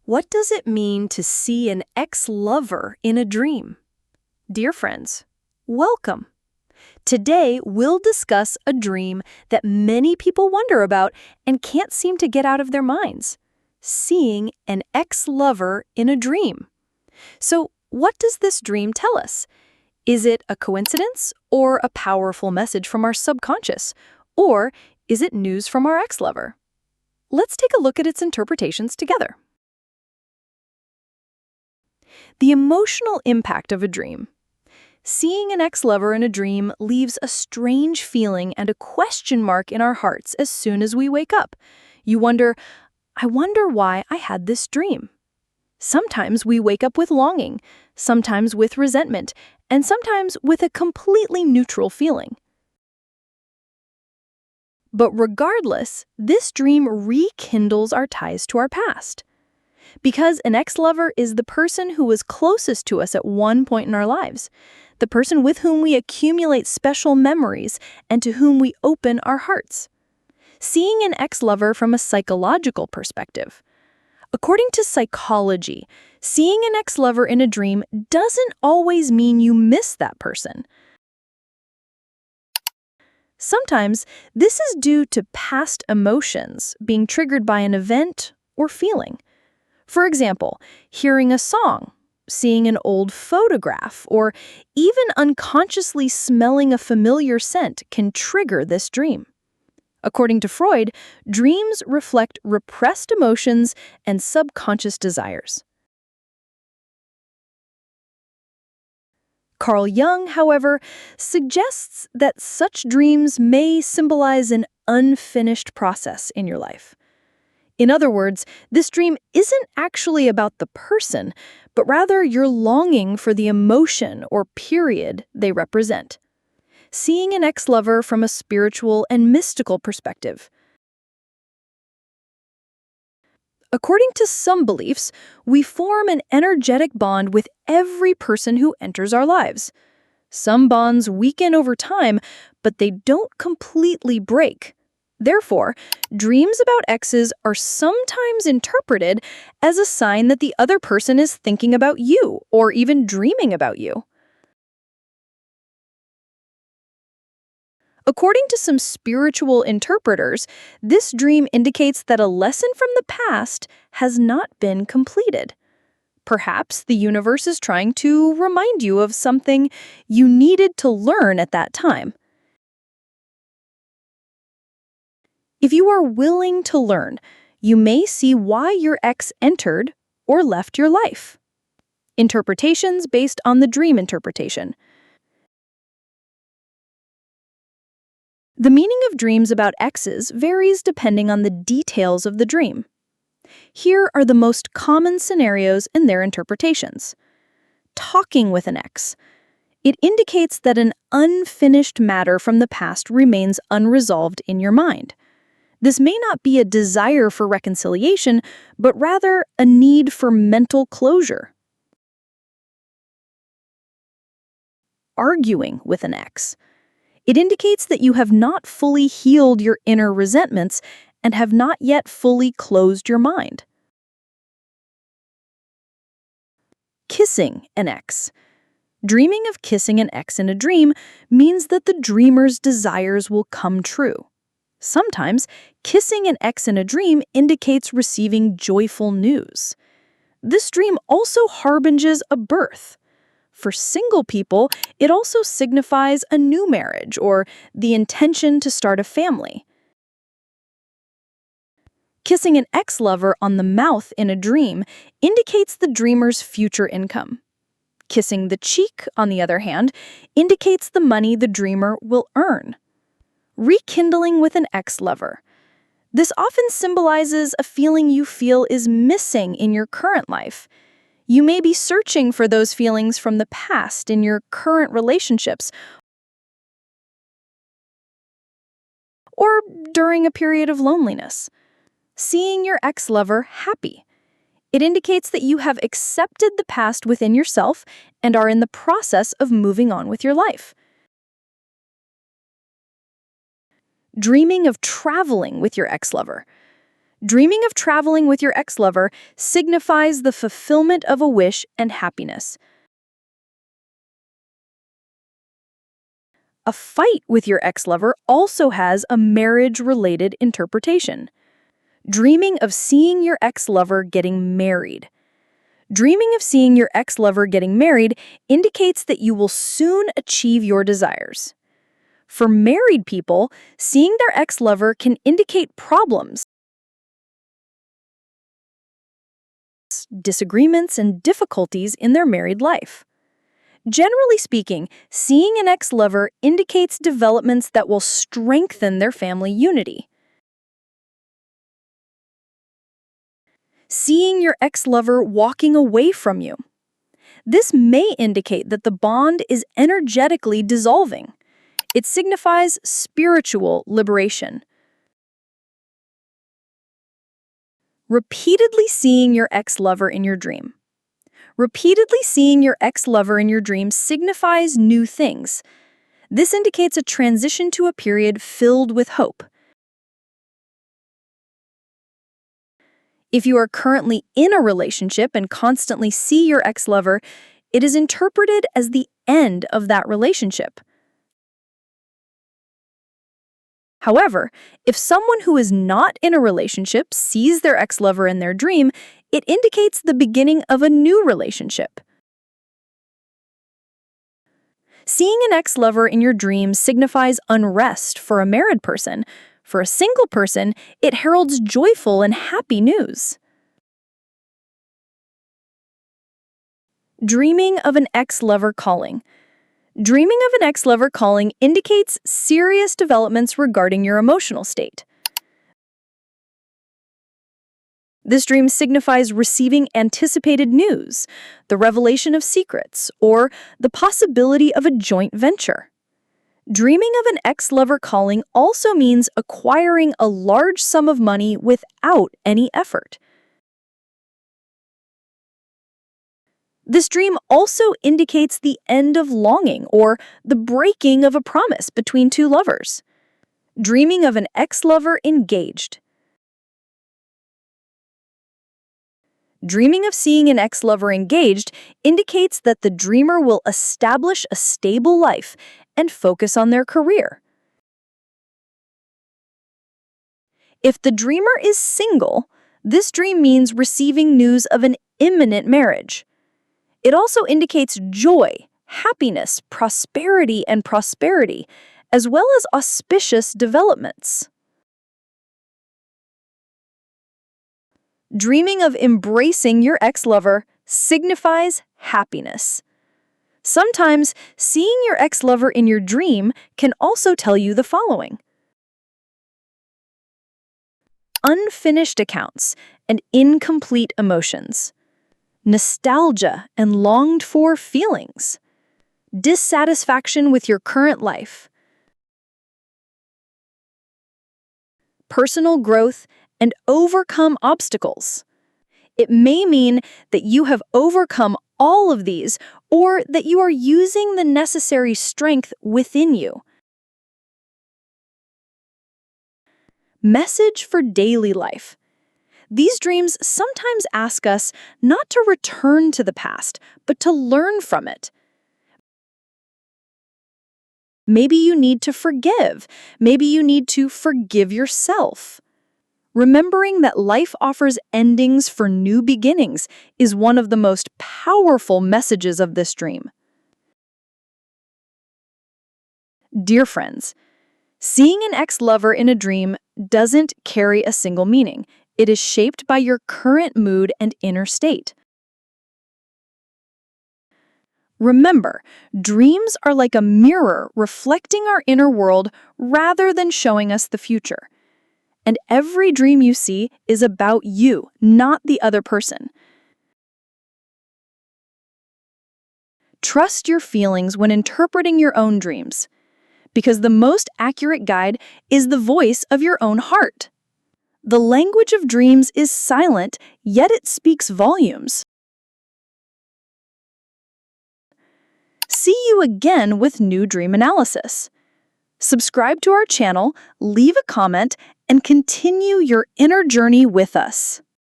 What does it mean to see an ex-lover in a dream? Dear friends, welcome. Today, we'll discuss a dream that many people wonder about and can't seem to get out of their minds. Seeing an ex-lover in a dream. So, what does this dream tell us? Is it a coincidence or a powerful message from our subconscious? Or is it news from our ex-lover? Let's take a look at its interpretations together. The emotional impact of a dream. Seeing an ex-lover in a dream leaves a strange feeling and a question mark in our hearts as soon as we wake up. You wonder, I wonder why I had this dream. Sometimes we wake up with longing, sometimes with resentment, and sometimes with a completely neutral feeling. But regardless, this dream rekindles our ties to our past. Because an ex-lover is the person who was closest to us at one point in our lives, the person with whom we accumulate special memories and to whom we open our hearts. Seeing an ex-lover from a psychological perspective. According to psychology, seeing an ex-lover in a dream doesn't always mean you miss that person. Sometimes, this is due to past emotions being triggered by an event or feeling. For example, hearing a song, seeing an old photograph, or even unconsciously smelling a familiar scent can trigger this dream. According to Freud, dreams reflect repressed emotions and subconscious desires. Carl Jung, however, suggests that such dreams may symbolize an unfinished process in your life. In other words, this dream isn't actually about the person, but rather your longing for the emotion or period they represent. Seeing an ex-lover from a spiritual and mystical perspective. According to some beliefs, we form an energetic bond with every person who enters our lives. Some bonds weaken over time, but they don't completely break. Therefore, dreams about exes are sometimes interpreted as a sign that the other person is thinking about you or even dreaming about you. According to some spiritual interpreters, this dream indicates that a lesson from the past has not been completed. Perhaps the universe is trying to remind you of something you needed to learn at that time. If you are willing to learn, you may see why your ex entered or left your life. Interpretations based on the dream interpretation. The meaning of dreams about exes varies depending on the details of the dream. Here are the most common scenarios and their interpretations. Talking with an ex. It indicates that an unfinished matter from the past remains unresolved in your mind. This may not be a desire for reconciliation, but rather a need for mental closure. Arguing with an ex. It indicates that you have not fully healed your inner resentments and have not yet fully closed your mind. Kissing an ex. Dreaming of kissing an ex in a dream means that the dreamer's desires will come true. Sometimes, kissing an ex in a dream indicates receiving joyful news. This dream also harbinges a birth. For single people, it also signifies a new marriage or the intention to start a family. Kissing an ex-lover on the mouth in a dream indicates the dreamer's future income. Kissing the cheek, on the other hand, indicates the money the dreamer will earn. Rekindling with an ex-lover. This often symbolizes a feeling you feel is missing in your current life. You may be searching for those feelings from the past in your current relationships or during a period of loneliness. Seeing your ex-lover happy. It indicates that you have accepted the past within yourself and are in the process of moving on with your life. Dreaming of traveling with your ex-lover. Dreaming of traveling with your ex-lover signifies the fulfillment of a wish and happiness. A fight with your ex-lover also has a marriage-related interpretation. Dreaming of seeing your ex-lover getting married. Dreaming of seeing your ex-lover getting married indicates that you will soon achieve your desires. For married people, seeing their ex-lover can indicate problems, disagreements, and difficulties in their married life. Generally speaking, seeing an ex-lover indicates developments that will strengthen their family unity. Seeing your ex-lover walking away from you. This may indicate that the bond is energetically dissolving. It signifies spiritual liberation. Repeatedly seeing your ex-lover in your dream. Repeatedly seeing your ex-lover in your dream signifies new things. This indicates a transition to a period filled with hope. If you are currently in a relationship and constantly see your ex-lover, it is interpreted as the end of that relationship. However, if someone who is not in a relationship sees their ex-lover in their dream, it indicates the beginning of a new relationship. Seeing an ex-lover in your dream signifies unrest for a married person. For a single person, it heralds joyful and happy news. Dreaming of an ex-lover calling. Dreaming of an ex-lover calling indicates serious developments regarding your emotional state. This dream signifies receiving anticipated news, the revelation of secrets, or the possibility of a joint venture. Dreaming of an ex-lover calling also means acquiring a large sum of money without any effort. This dream also indicates the end of longing or the breaking of a promise between two lovers. Dreaming of an ex-lover engaged. Dreaming of seeing an ex-lover engaged indicates that the dreamer will establish a stable life and focus on their career. If the dreamer is single, this dream means receiving news of an imminent marriage. It also indicates joy, happiness, prosperity, as well as auspicious developments. Dreaming of embracing your ex-lover signifies happiness. Sometimes, seeing your ex-lover in your dream can also tell you the following: unfinished accounts and incomplete emotions, nostalgia and longed-for feelings, dissatisfaction with your current life, personal growth, and overcome obstacles. It may mean that you have overcome all of these or that you are using the necessary strength within you. Message for daily life. These dreams sometimes ask us not to return to the past, but to learn from it. Maybe you need to forgive. Maybe you need to forgive yourself. Remembering that life offers endings for new beginnings is one of the most powerful messages of this dream. Dear friends, seeing an ex-lover in a dream doesn't carry a single meaning. It is shaped by your current mood and inner state. Remember, dreams are like a mirror reflecting our inner world rather than showing us the future. And every dream you see is about you, not the other person. Trust your feelings when interpreting your own dreams, because the most accurate guide is the voice of your own heart. The language of dreams is silent, yet it speaks volumes. See you again with new dream analysis. Subscribe to our channel, leave a comment, and continue your inner journey with us.